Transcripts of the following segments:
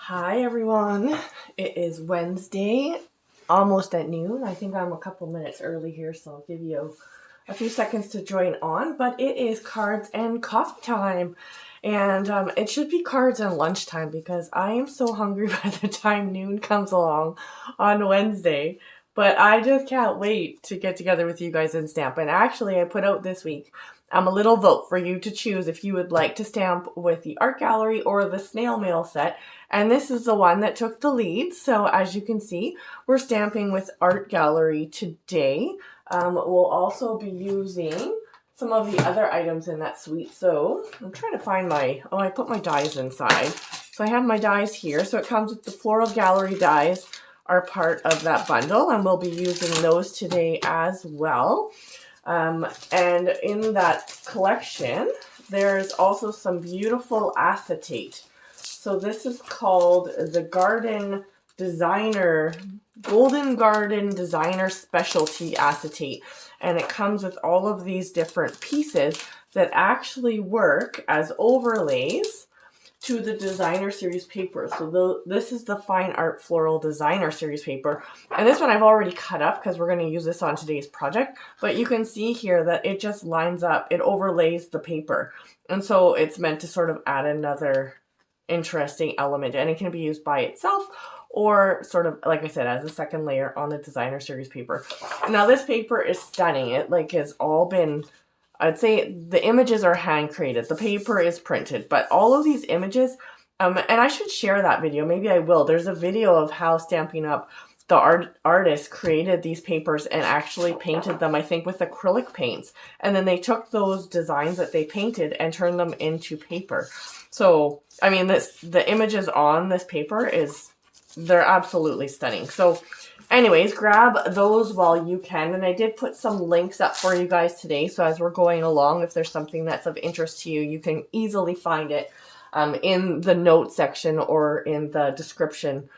Hi everyone, it is Wednesday, almost at noon. I think I'm a couple minutes early here, so I'll give you a few seconds to join on, but it is cards and coffee time. And it should be cards and lunchtime because I am so hungry by the time noon comes along on Wednesday. But I just can't wait to get together with you guys and stamp. And actually, I put out this week a little vote for you to choose if you would like to stamp with the art gallery or the snail mail set. And this is the one that took the lead. So as you can see, we're stamping with art gallery today. We'll also be using some of the other items in that suite. So I'm trying to find I put my dies inside. So I have my dies here. So it comes with the Floral Gallery dies are part of that bundle, and we'll be using those today as well. And in that collection, there's also some beautiful acetate. So this is called the Golden Garden Designer Specialty Acetate. And it comes with all of these different pieces that actually work as overlays to the designer series paper. So this is the Fine Art Floral Designer series paper. And this one I've already cut up because we're going to use this on today's project. But you can see here that it just lines up, it overlays the paper. And so it's meant to sort of add another interesting element. And it can be used by itself or sort of, like I said, as a second layer on the designer series paper. Now this paper is stunning. It has all been, I'd say the images are hand created. The paper is printed, but all of these images, and I should share that video. Maybe I will. There's a video of how Stampin' Up, the artist created these papers and actually painted them, I think, with acrylic paints. And then they took those designs that they painted and turned them into paper. So, I mean, the images on this paper they're absolutely stunning. So anyways, grab those while you can. And I did put some links up for you guys today. So as we're going along, if there's something that's of interest to you, you can easily find it in the notes section or in the description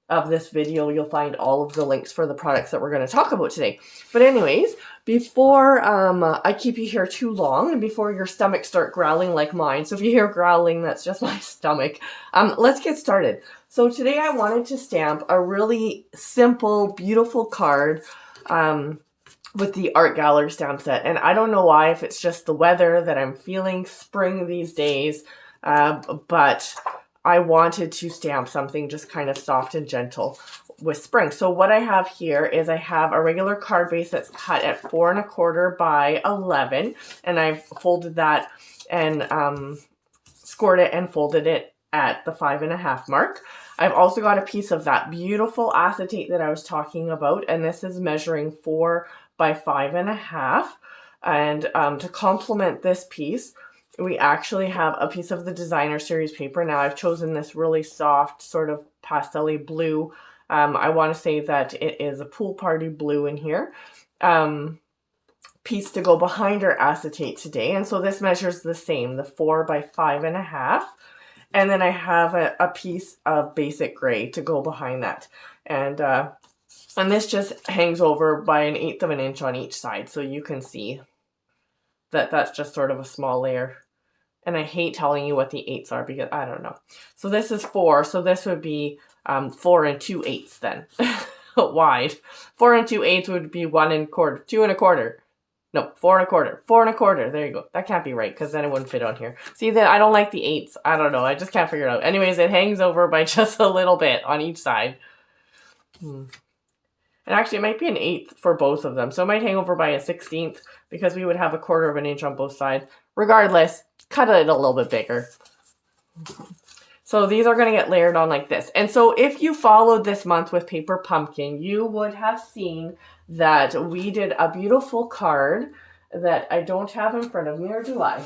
of this video. You'll find all of the links for the products that we're going to talk about today. But anyways, before I keep you here too long and before your stomach start growling like mine, so if you hear growling, that's just my stomach, let's get started. So today I wanted to stamp a really simple, beautiful card with the art gallery stamp set. And I don't know why, if it's just the weather that I'm feeling spring these days, but I wanted to stamp something just kind of soft and gentle with spring. So what I have here is I have a regular card base that's cut at 4 1/4 by 11, and I've folded that and scored it and folded it at the 5 1/2 mark. I've also got a piece of that beautiful acetate that I was talking about, and this is measuring 4 by 5 1/2. And to complement this piece, we actually have a piece of the designer series paper. Now I've chosen this really soft sort of pastel-y blue. I want to say that it is a pool party blue in here. Piece to go behind our acetate today. And so this measures the same, the 4 by 5 1/2. And then I have a piece of basic gray to go behind that. And this just hangs over by 1/8 of an inch on each side. So you can see that that's just sort of a small layer. And I hate telling you what the 8s are because I don't know. So this is 4. So this would be 4 2/8 then. Wide. 4 2/8 would be 1 1/4, 2 1/4. No, 4 1/4, 4 1/4. There you go. That can't be right because then it wouldn't fit on here. See, then I don't like the 8s. I don't know. I just can't figure it out. Anyways, it hangs over by just a little bit on each side. And actually, it might be an 1/8 for both of them. So it might hang over by a 1/16 because we would have 1/4 of an inch on both sides. Regardless, cut it a little bit bigger. So these are going to get layered on like this. And so if you followed this month with Paper Pumpkin, you would have seen that we did a beautiful card that I don't have in front of me, or do I?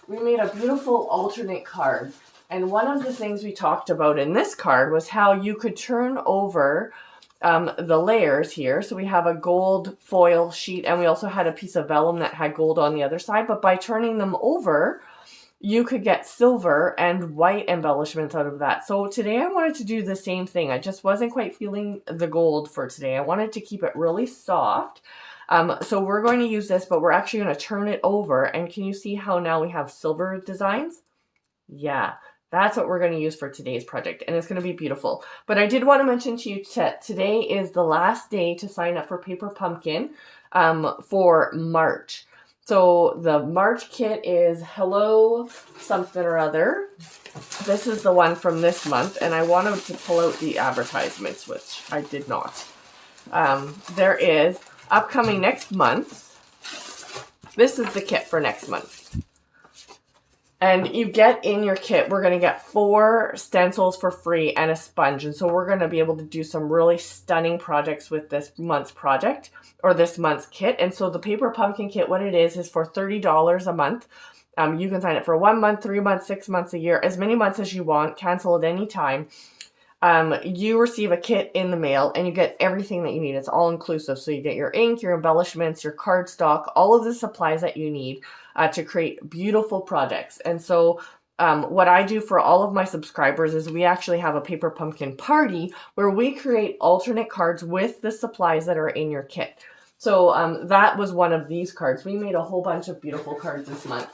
We made a beautiful alternate card. And one of the things we talked about in this card was how you could turn over the layers here. So we have a gold foil sheet, and we also had a piece of vellum that had gold on the other side. But by turning them over, you could get silver and white embellishments out of that. So today I wanted to do the same thing. I just wasn't quite feeling the gold for today. I wanted to keep it really soft. So we're going to use this, but we're actually going to turn it over. And can you see how now we have silver designs? Yeah, That's what we're going to use for today's project, and it's going to be beautiful. But I did want to mention to you that today is the last day to sign up for Paper Pumpkin for March. So the March kit is Hello Something or Other. This is the one from this month, and I wanted to pull out the advertisements, which I did not. There is upcoming next month. This is the kit for next month. And you get in your kit, we're going to get 4 stencils for free and a sponge. And so we're going to be able to do some really stunning projects with this month's project or this month's kit. And so the Paper Pumpkin kit, what it is for $30 a month. You can sign up for 1 month, 3 months, 6 months, a year, as many months as you want, cancel at any time. You receive a kit in the mail and you get everything that you need. It's all inclusive. So you get your ink, your embellishments, your cardstock, all of the supplies that you need to create beautiful projects. And so what I do for all of my subscribers is we actually have a Paper Pumpkin party where we create alternate cards with the supplies that are in your kit. So that was one of these cards. We made a whole bunch of beautiful cards this month.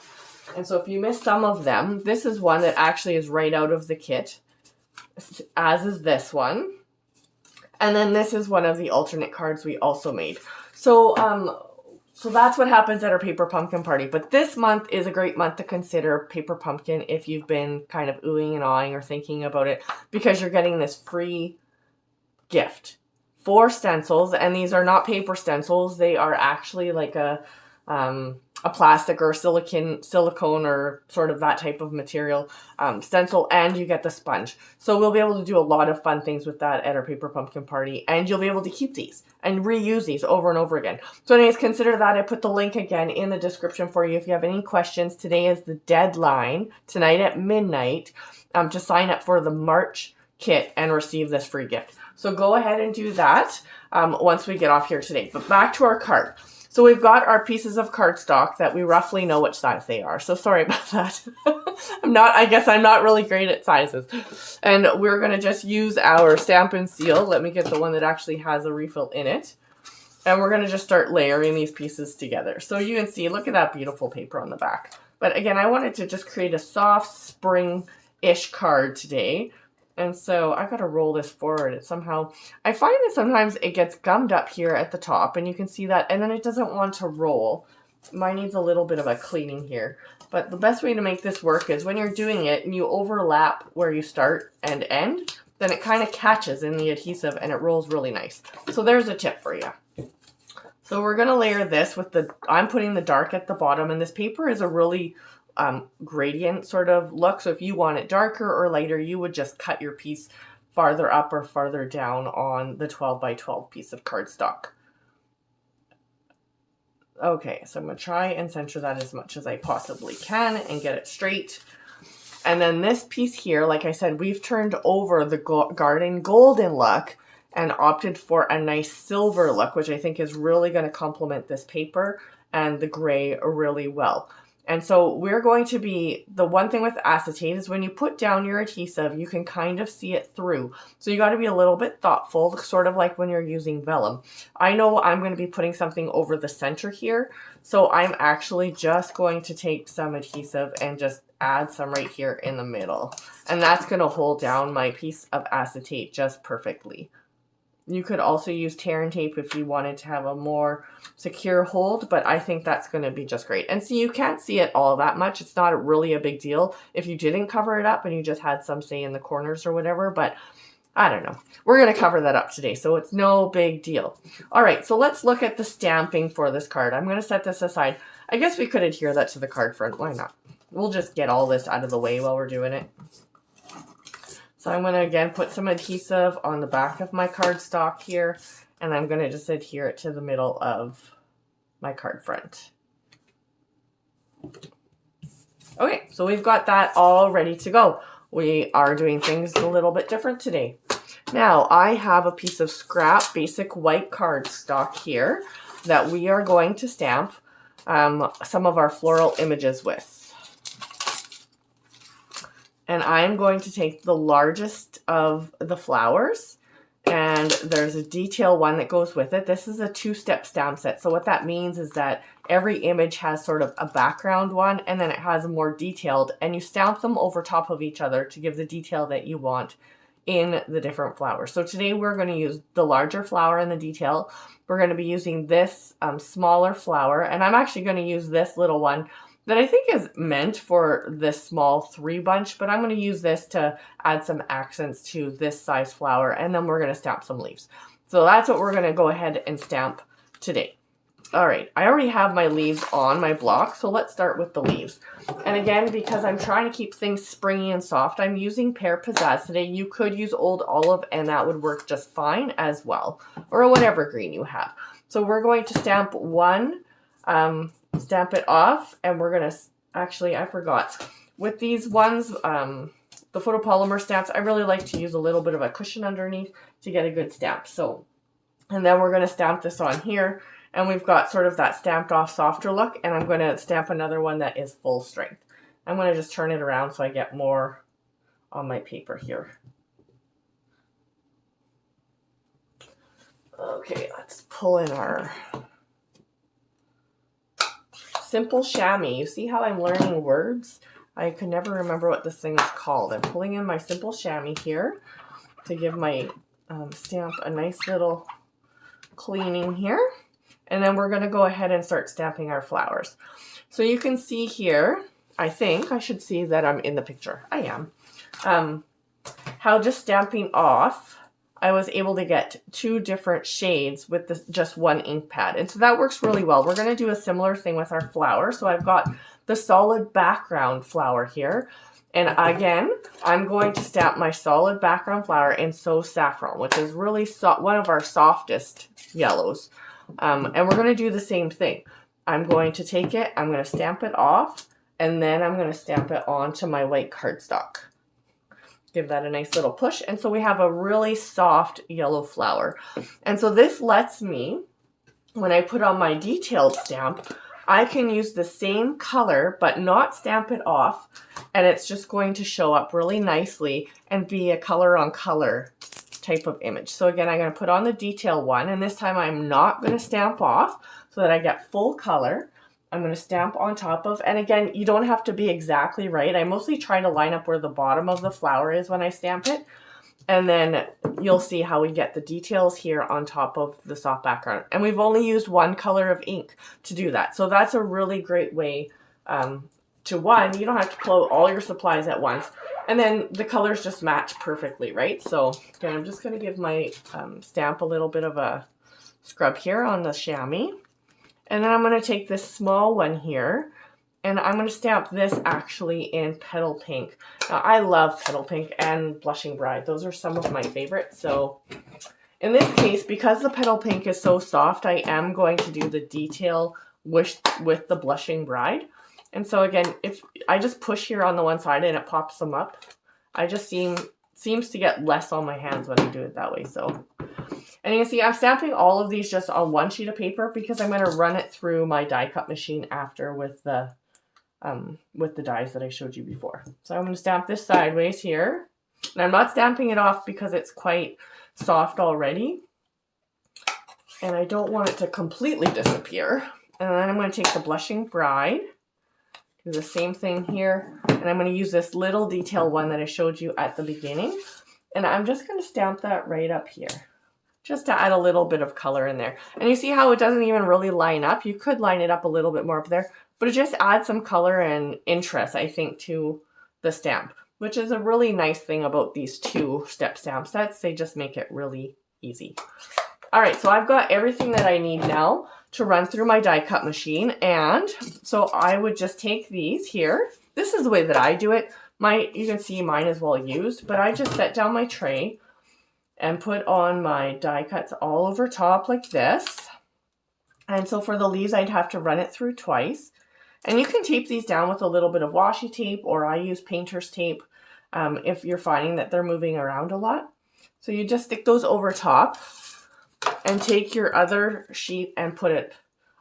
And so if you missed some of them, this is one that actually is right out of the kit, as is this one. And then this is one of the alternate cards we also made. So that's what happens at our Paper Pumpkin party. But this month is a great month to consider Paper Pumpkin if you've been kind of oohing and awing or thinking about it, because you're getting this free gift. 4 stencils, and these are not paper stencils. They are actually like a plastic or silicone or sort of that type of material stencil, and you get the sponge. So we'll be able to do a lot of fun things with that at our Paper Pumpkin party, and you'll be able to keep these and reuse these over and over again. So anyways, consider that. I put the link again in the description for you if you have any questions. Today is the deadline, tonight at midnight, to sign up for the March kit and receive this free gift. So go ahead and do that once we get off here today. But back to our card. So we've got our pieces of cardstock that we roughly know which size they are. So sorry about that. I guess I'm not really great at sizes. And we're going to just use our Stampin' Seal. Let me get the one that actually has a refill in it. And we're going to just start layering these pieces together. So you can see, look at that beautiful paper on the back. But again, I wanted to just create a soft spring-ish card today. And so I got to roll this forward. It somehow, I find that sometimes it gets gummed up here at the top, and you can see that, and then it doesn't want to roll. Mine needs a little bit of a cleaning here. But the best way to make this work is when you're doing it and you overlap where you start and end, then it kind of catches in the adhesive and it rolls really nice. So there's a tip for you. So we're going to layer this with I'm putting the dark at the bottom, and this paper is a really gradient sort of look. So if you want it darker or lighter, you would just cut your piece farther up or farther down on the 12 by 12 piece of cardstock. Okay, so I'm going to try and center that as much as I possibly can and get it straight. And then this piece here, like I said, we've turned over the garden golden look and opted for a nice silver look, which I think is really going to complement this paper and the gray really well. And so we're going to be, the one thing with acetate is when you put down your adhesive, you can kind of see it through. So you got to be a little bit thoughtful, sort of like when you're using vellum. I know I'm going to be putting something over the center here. So I'm actually just going to take some adhesive and just add some right here in the middle. And that's going to hold down my piece of acetate just perfectly. You could also use tear and tape if you wanted to have a more secure hold, but I think that's going to be just great. And see, you can't see it all that much. It's not really a big deal if you didn't cover it up and you just had some, say, in the corners or whatever, but I don't know. We're going to cover that up today, so it's no big deal. All right, so let's look at the stamping for this card. I'm going to set this aside. I guess we could adhere that to the card front. Why not? We'll just get all this out of the way while we're doing it. So I'm going to, again, put some adhesive on the back of my cardstock here, and I'm going to just adhere it to the middle of my card front. Okay, so we've got that all ready to go. We are doing things a little bit different today. Now, I have a piece of scrap basic white cardstock here that we are going to stamp some of our floral images with. And I'm going to take the largest of the flowers, and there's a detail one that goes with it. This is a 2-step stamp set. So what that means is that every image has sort of a background one, and then it has more detailed, and you stamp them over top of each other to give the detail that you want in the different flowers. So today we're going to use the larger flower in the detail. We're going to be using this smaller flower, and I'm actually going to use this little one that I think is meant for this small 3 bunch, but I'm going to use this to add some accents to this size flower, and then we're going to stamp some leaves. So that's what we're going to go ahead and stamp today. All right, I already have my leaves on my block, so let's start with the leaves. And again, because I'm trying to keep things springy and soft, I'm using Pear Pizzazz today. You could use Old Olive, and that would work just fine as well, or whatever green you have. So we're going to stamp one, stamp it off, and we're going to, actually, I forgot. With these ones, the photopolymer stamps, I really like to use a little bit of a cushion underneath to get a good stamp. So, and then we're going to stamp this on here. And we've got sort of that stamped off softer look, and I'm going to stamp another one that is full strength. I'm going to just turn it around so I get more on my paper here. Okay, let's pull in our simple chamois. You see how I'm learning words? I could never remember what this thing is called. I'm pulling in my simple chamois here to give my stamp a nice little cleaning here. And then we're going to go ahead and start stamping our flowers. So you can see here, I think I should see that I'm in the picture. I am. How just stamping off, I was able to get 2 different shades with this, just one ink pad. And so that works really well. We're going to do a similar thing with our flower. So I've got the solid background flower here. And again, I'm going to stamp my solid background flower in So Saffron, which is really one of our softest yellows. And we're going to do the same thing. I'm going to take it, I'm going to stamp it off, and then I'm going to stamp it onto my white cardstock. Give that a nice little push. And so we have a really soft yellow flower. And so this lets me, when I put on my detailed stamp, I can use the same color but not stamp it off, and it's just going to show up really nicely and be a color on color type of image. So again, I'm going to put on the detail one, and this time I'm not going to stamp off so that I get full color. I'm going to stamp on top of, and again, you don't have to be exactly right. I mostly try to line up where the bottom of the flower is when I stamp it, and then you'll see how we get the details here on top of the soft background. And we've only used one color of ink to do that. So that's a really great way to, one, you don't have to pull out all your supplies at once. And then the colors just match perfectly, right? So again, I'm just going to give my stamp a little bit of a scrub here on the chamois. And then I'm going to take this small one here, and I'm going to stamp this actually in Petal Pink. Now, I love Petal Pink and Blushing Bride. Those are some of my favorites. So in this case, because the Petal Pink is so soft, I am going to do the detail with the Blushing Bride. And so again, if I just push here on the one side and it pops them up, I just seems to get less on my hands when I do it that way. So, and you can see I'm stamping all of these just on one sheet of paper because I'm going to run it through my die cut machine after with the dies that I showed you before. So I'm going to stamp this sideways here, and I'm not stamping it off because it's quite soft already, and I don't want it to completely disappear. And then I'm going to take the Blushing Bride. Do the same thing here, and I'm going to use this little detail one that I showed you at the beginning, and I'm just going to stamp that right up here just to add a little bit of color in there. And you see how it doesn't even really line up? You could line it up a little bit more up there, but it just adds some color and interest, I think, to the stamp, which is a really nice thing about these 2-step stamp sets. They just make it really easy. All right, so I've got everything that I need now to run through my die cut machine. And so I would just take these here. This is the way that I do it. You can see mine is well used, but I just set down my tray and put on my die cuts all over top like this. And so for the leaves, I'd have to run it through twice. And you can tape these down with a little bit of washi tape, or I use painter's tape if you're finding that they're moving around a lot. So you just stick those over top and take your other sheet and put it,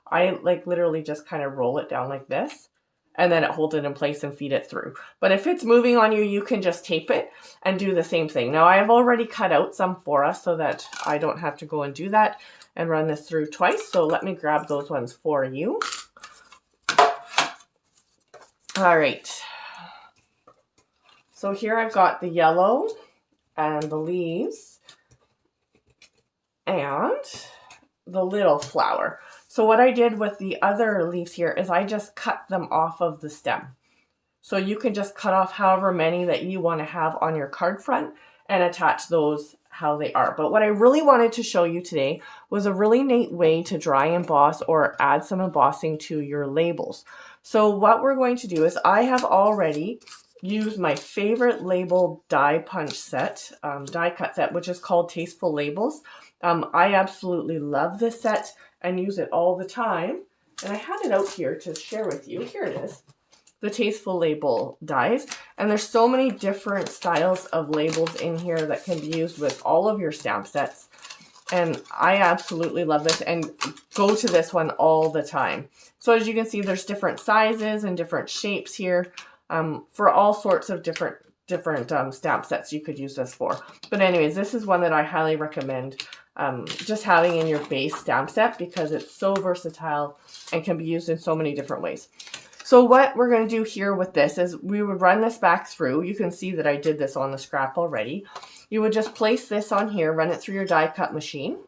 I like literally just kind of roll it down like this, and then it holds it in place and feed it through. But if it's moving on you, you can just tape it and do the same thing. Now I've already cut out some for us so that I don't have to go and do that and run this through twice. So let me grab those ones for you. All right. So here I've got the yellow and the leaves and the little flower. So what I did with the other leaves here is I just cut them off of the stem. So you can just cut off however many that you want to have on your card front and attach those how they are. But what I really wanted to show you today was a really neat way to dry emboss or add some embossing to your labels. So what we're going to do is I have already used my favorite label die punch set, die cut set, which is called Tasteful Labels. I absolutely love this set and use it all the time. And I had it out here to share with you. Here it is. The Tasteful Label dies, and there's so many different styles of labels in here that can be used with all of your stamp sets, and I absolutely love this and go to this one all the time. So as you can see, there's different sizes and different shapes here for all sorts of different stamp sets you could use this for. But anyways, this is one that I highly recommend just having in your base stamp set because it's so versatile and can be used in so many different ways. So what we're going to do here with this is we would run this back through. You can see that I did this on the scrap already. You would just place this on here, run it through your die cut machine.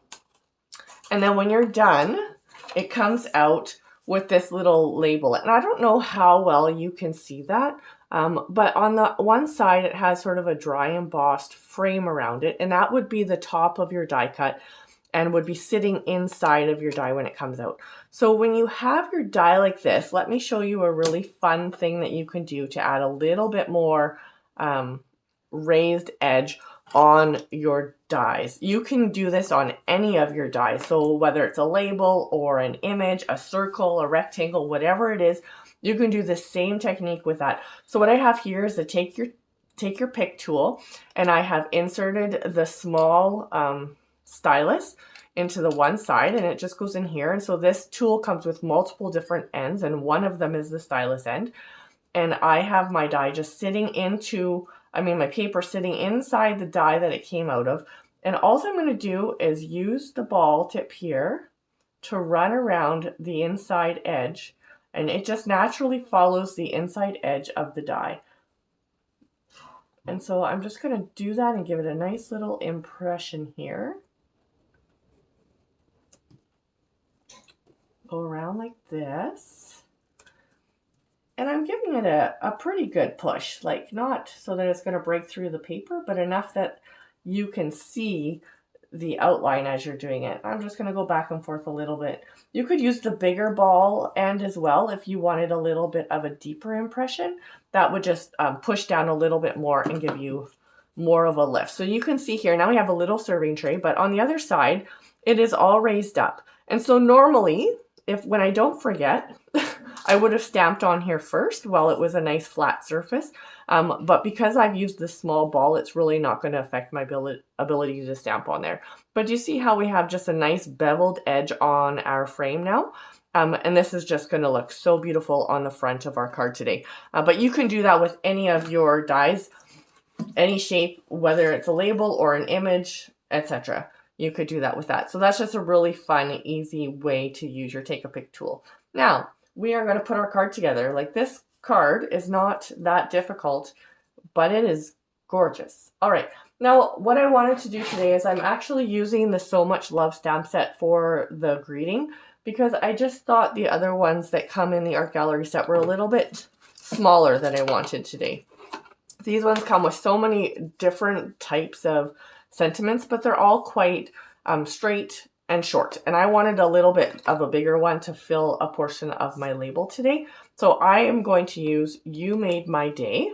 And then when you're done, it comes out with this little label. And I don't know how well you can see that, but on the one side, it has sort of a dry embossed frame around it. And that would be the top of your die cut and would be sitting inside of your die when it comes out. So when you have your die like this, let me show you a really fun thing that you can do to add a little bit more raised edge on your dies. You can do this on any of your dies. So whether it's a label or an image, a circle, a rectangle, whatever it is, you can do the same technique with that. So what I have here is to take your pick tool, and I have inserted the small stylus into the one side, and it just goes in here. And so this tool comes with multiple different ends, and one of them is the stylus end. And I have my die just sitting my paper sitting inside the die that it came out of. And all I'm going to do is use the ball tip here to run around the inside edge, and it just naturally follows the inside edge of the die. And so I'm just going to do that and give it a nice little impression here. Go around like this. And I'm giving it a pretty good push, like not so that it's going to break through the paper, but enough that you can see the outline as you're doing it. I'm just going to go back and forth a little bit. You could use the bigger ball end as well if you wanted a little bit of a deeper impression. That would just push down a little bit more and give you more of a lift. So you can see here, now we have a little serving tray, but on the other side, it is all raised up. And so normally, when I don't forget, I would have stamped on here first while it was a nice flat surface. But because I've used this small ball, it's really not going to affect my ability to stamp on there. But you see how we have just a nice beveled edge on our frame now? And this is just going to look so beautiful on the front of our card today. But you can do that with any of your dies, any shape, whether it's a label or an image, etc. You could do that with that. So that's just a really fun, easy way to use your take a pick tool. Now, we are going to put our card together. Like, this card is not that difficult, but it is gorgeous. All right. Now, what I wanted to do today is I'm actually using the So Much Love stamp set for the greeting, because I just thought the other ones that come in the art gallery set were a little bit smaller than I wanted today. These ones come with so many different types of sentiments, but they're all quite straight and short. And I wanted a little bit of a bigger one to fill a portion of my label today. So I am going to use You Made My Day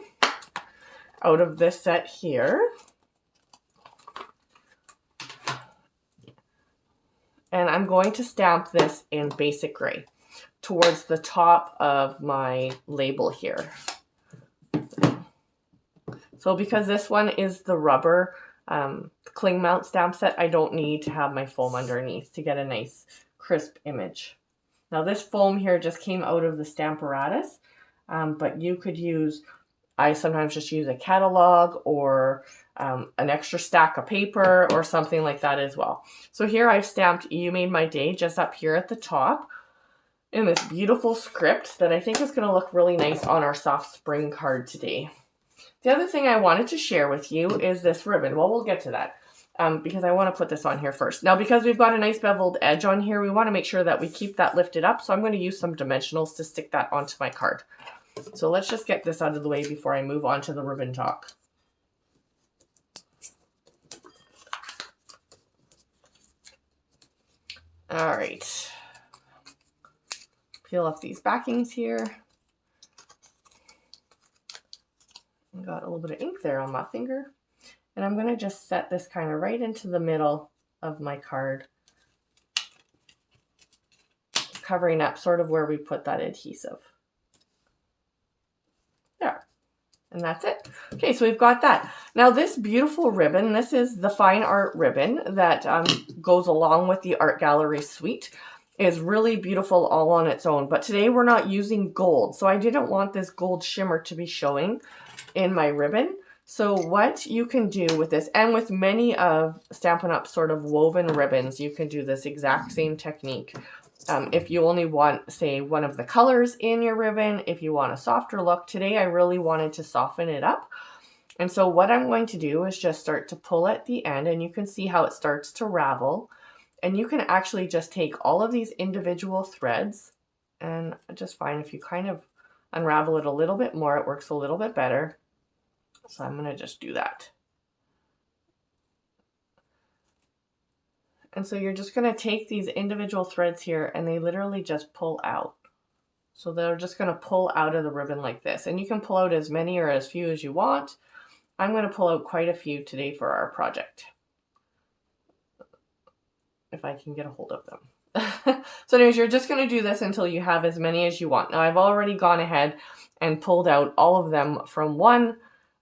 out of this set here. And I'm going to stamp this in basic gray towards the top of my label here. So because this one is the rubber cling mount stamp set, I don't need to have my foam underneath to get a nice crisp image. Now this foam here just came out of the Stamparatus, but you could use, I sometimes just use a catalog or an extra stack of paper or something like that as well. So here I've stamped You Made My Day just up here at the top. in this beautiful script that I think is going to look really nice on our soft spring card today. The other thing I wanted to share with you is this ribbon. Well, we'll get to that because I want to put this on here first. Now, because we've got a nice beveled edge on here, we want to make sure that we keep that lifted up. So I'm going to use some dimensionals to stick that onto my card. So let's just get this out of the way before I move on to the ribbon talk. All right. Peel off these backings here. I got a little bit of ink there on my finger. And I'm going to just set this kind of right into the middle of my card, covering up sort of where we put that adhesive. There. And that's it. Okay, so we've got that. Now this beautiful ribbon, this is the fine art ribbon that goes along with the art gallery suite. Is really beautiful all on its own. But today we're not using gold, so I didn't want this gold shimmer to be showing in my ribbon. So what you can do with this, and with many of Stampin' Up sort of woven ribbons, you can do this exact same technique. If you only want, say, one of the colors in your ribbon, if you want a softer look, today I really wanted to soften it up. And so what I'm going to do is just start to pull at the end, and you can see how it starts to ravel. And you can actually just take all of these individual threads, and just find if you kind of unravel it a little bit more, it works a little bit better. So I'm going to just do that. And so you're just going to take these individual threads here and they literally just pull out. So they're just going to pull out of the ribbon like this. And you can pull out as many or as few as you want. I'm going to pull out quite a few today for our project, if I can get a hold of them. So anyways, you're just going to do this until you have as many as you want. Now I've already gone ahead and pulled out all of them from one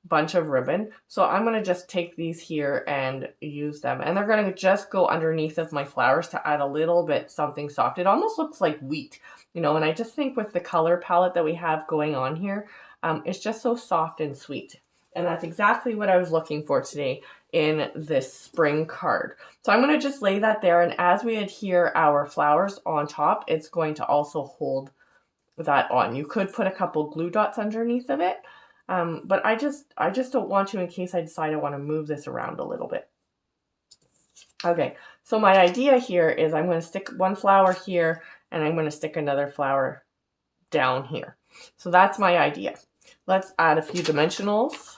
bunch of ribbon. So I'm going to just take these here and use them. And they're going to just go underneath of my flowers to add a little bit something soft. It almost looks like wheat, you know, and I just think with the color palette that we have going on here, it's just so soft and sweet. And that's exactly what I was looking for today in this spring card. So I'm going to just lay that there. And as we adhere our flowers on top, it's going to also hold that on. You could put a couple glue dots underneath of it. But I just don't want to in case I decide I want to move this around a little bit. Okay, so my idea here is I'm going to stick one flower here and I'm going to stick another flower down here. So that's my idea. Let's add a few dimensionals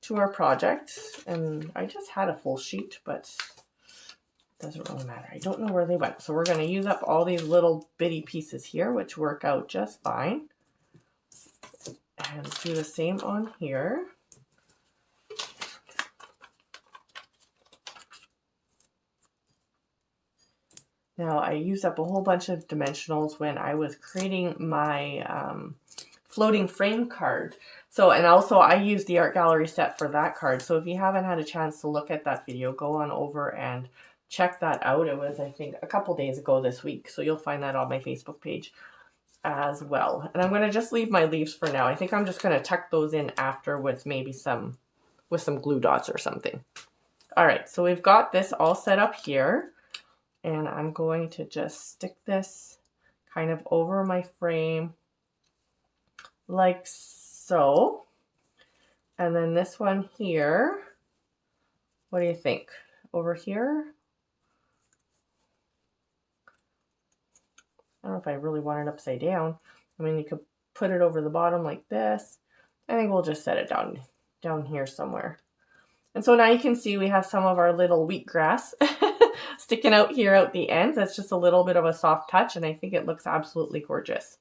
to our project. And I just had a full sheet, but it doesn't really matter. I don't know where they went. So we're going to use up all these little bitty pieces here, which work out just fine. And do the same on here. Now I used up a whole bunch of dimensionals when I was creating my floating frame card. So, and also I used the art gallery set for that card. So if you haven't had a chance to look at that video, go on over and check that out. It was, I think, a couple days ago this week. So you'll find that on my Facebook page as well. And I'm going to just leave my leaves for now. I think I'm just going to tuck those in after with maybe some glue dots or something. All right, so we've got this all set up here, and I'm going to just stick this kind of over my frame like so. And then this one here, what do you think? Over here? I don't know if I really want it upside down. I mean, you could put it over the bottom like this. I think we'll just set it down here somewhere. And so now you can see we have some of our little wheatgrass sticking out here out the ends. That's just a little bit of a soft touch, and I think it looks absolutely gorgeous.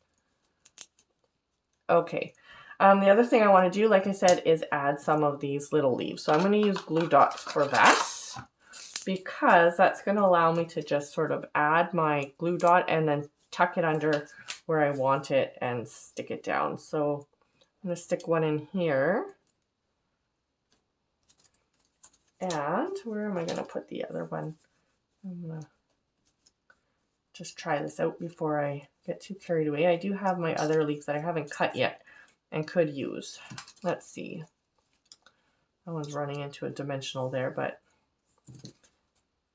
Okay. The other thing I want to do, like I said, is add some of these little leaves. So I'm going to use glue dots for that, because that's going to allow me to just sort of add my glue dot and then tuck it under where I want it and stick it down. So I'm going to stick one in here. And where am I going to put the other one? I'm going to just try this out before I get too carried away. I do have my other leaf that I haven't cut yet and could use. Let's see. That one's running into a dimensional there, but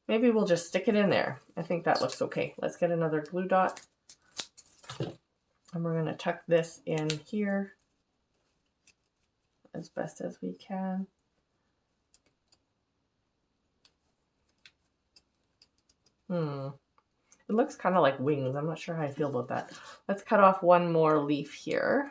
maybe we'll just stick it in there. I think that looks okay. Let's get another glue dot And we're going to tuck this in here as best as we can. It looks kind of like wings. I'm not sure how I feel about that. Let's cut off one more leaf here.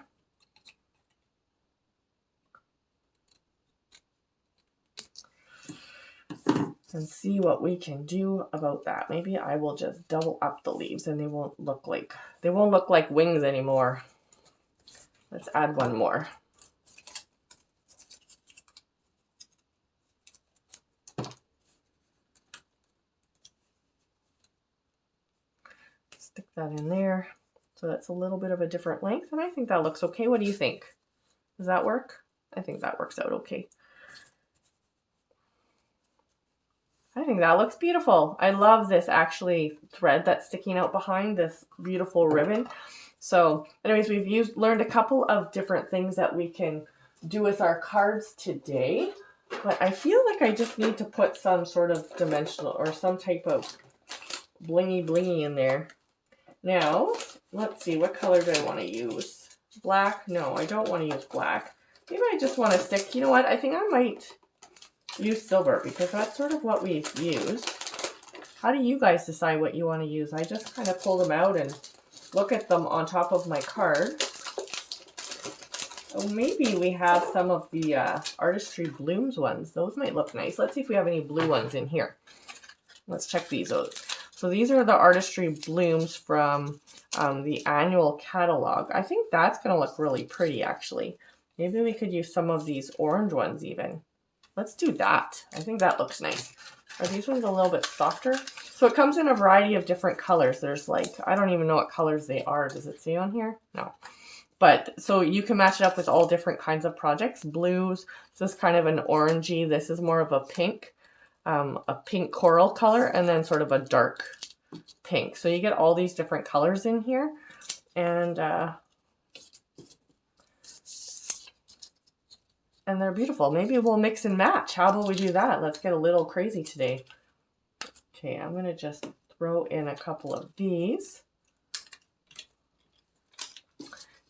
And see what we can do about that. Maybe I will just double up the leaves and they won't look like wings anymore. Let's add one more. Stick that in there. So that's a little bit of a different length, and I think that looks okay. What do you think? Does that work? I think that works out okay. I think that looks beautiful. I love this actually thread that's sticking out behind this beautiful ribbon. So anyways, we've learned a couple of different things that we can do with our cards today, but I feel like I just need to put some sort of dimensional or some type of blingy in there. Now, let's see, what color do I want to use? Black? No, I don't want to use black. Maybe I just want to stick, you know what, I think I might use silver because that's sort of what we've used. How do you guys decide what you want to use? I just kind of pull them out and look at them on top of my card. Oh, maybe we have some of the Artistry Blooms ones. Those might look nice. Let's see if we have any blue ones in here. Let's check these out. So these are the Artistry Blooms from the annual catalog. I think that's going to look really pretty, actually. Maybe we could use some of these orange ones even. Let's do that. I think that looks nice. Are these ones a little bit softer? So it comes in a variety of different colors. There's like, I don't even know what colors they are. Does it say on here? No. But so you can match it up with all different kinds of projects. Blues, this is kind of an orangey. This is more of a pink coral color, and then sort of a dark pink. So you get all these different colors in here, and they're beautiful. Maybe we'll mix and match. How about we do that? Let's get a little crazy today. Okay, I'm going to just throw in a couple of these.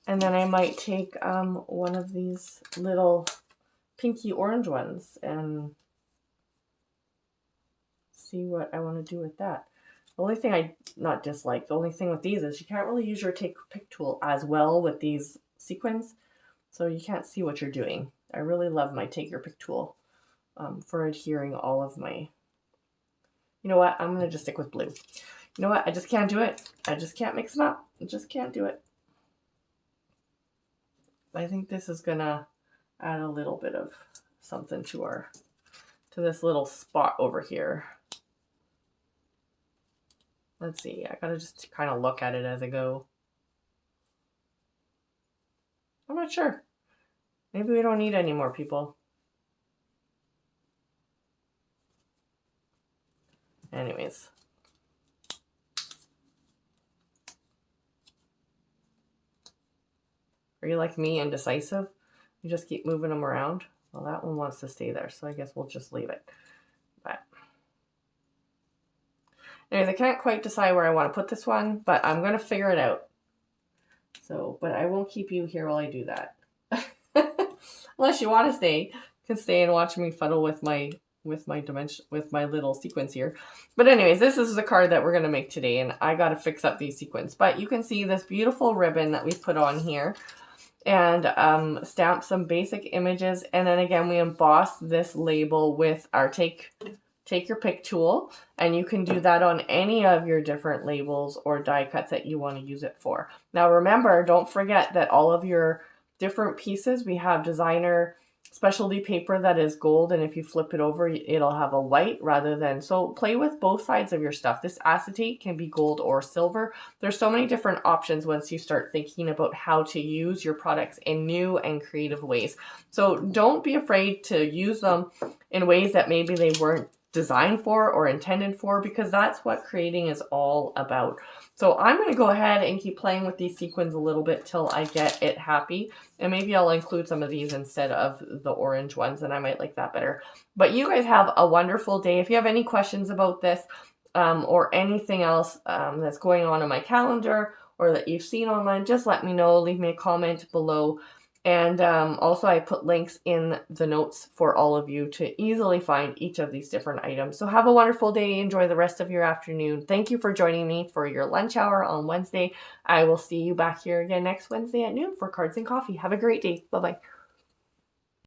And then I might take one of these little pinky orange ones and see what I want to do with that. The only thing the only thing with these is you can't really use your take pick tool as well with these sequins, so you can't see what you're doing. I really love my take your pick tool for adhering all of my, you know what, I'm going to just stick with blue. You know what, I just can't do it. I just can't mix them up. I just can't do it. I think this is going to add a little bit of something to this little spot over here. Let's see, I gotta just kind of look at it as I go. I'm not sure. Maybe we don't need any more, people. Anyways. Are you like me, indecisive? You just keep moving them around? Well, that one wants to stay there, so I guess we'll just leave it. But anyways, I can't quite decide where I want to put this one, but I'm going to figure it out. So, but I won't keep you here while I do that. Unless you want to stay, you can stay and watch me fuddle with my little sequins here. But anyways, this is the card that we're going to make today, and I got to fix up these sequins. But you can see this beautiful ribbon that we put on here, and stamp some basic images, and then again we emboss this label with our take your pick tool, and you can do that on any of your different labels or die cuts that you want to use it for. Now remember, don't forget that all of your different pieces, we have designer specialty paper that is gold, and if you flip it over, it'll have a white rather than, so play with both sides of your stuff. This acetate can be gold or silver. There's so many different options once you start thinking about how to use your products in new and creative ways. So don't be afraid to use them in ways that maybe they weren't designed for or intended for, because that's what creating is all about. So I'm going to go ahead and keep playing with these sequins a little bit till I get it happy. And maybe I'll include some of these instead of the orange ones, and I might like that better. But you guys have a wonderful day. If you have any questions about this or anything else that's going on in my calendar, or that you've seen online, just let me know. Leave me a comment below. And also I put links in the notes for all of you to easily find each of these different items. So have a wonderful day. Enjoy the rest of your afternoon. Thank you for joining me for your lunch hour on Wednesday. I will see you back here again next Wednesday at noon for Cards and Coffee. Have a great day. Bye-bye.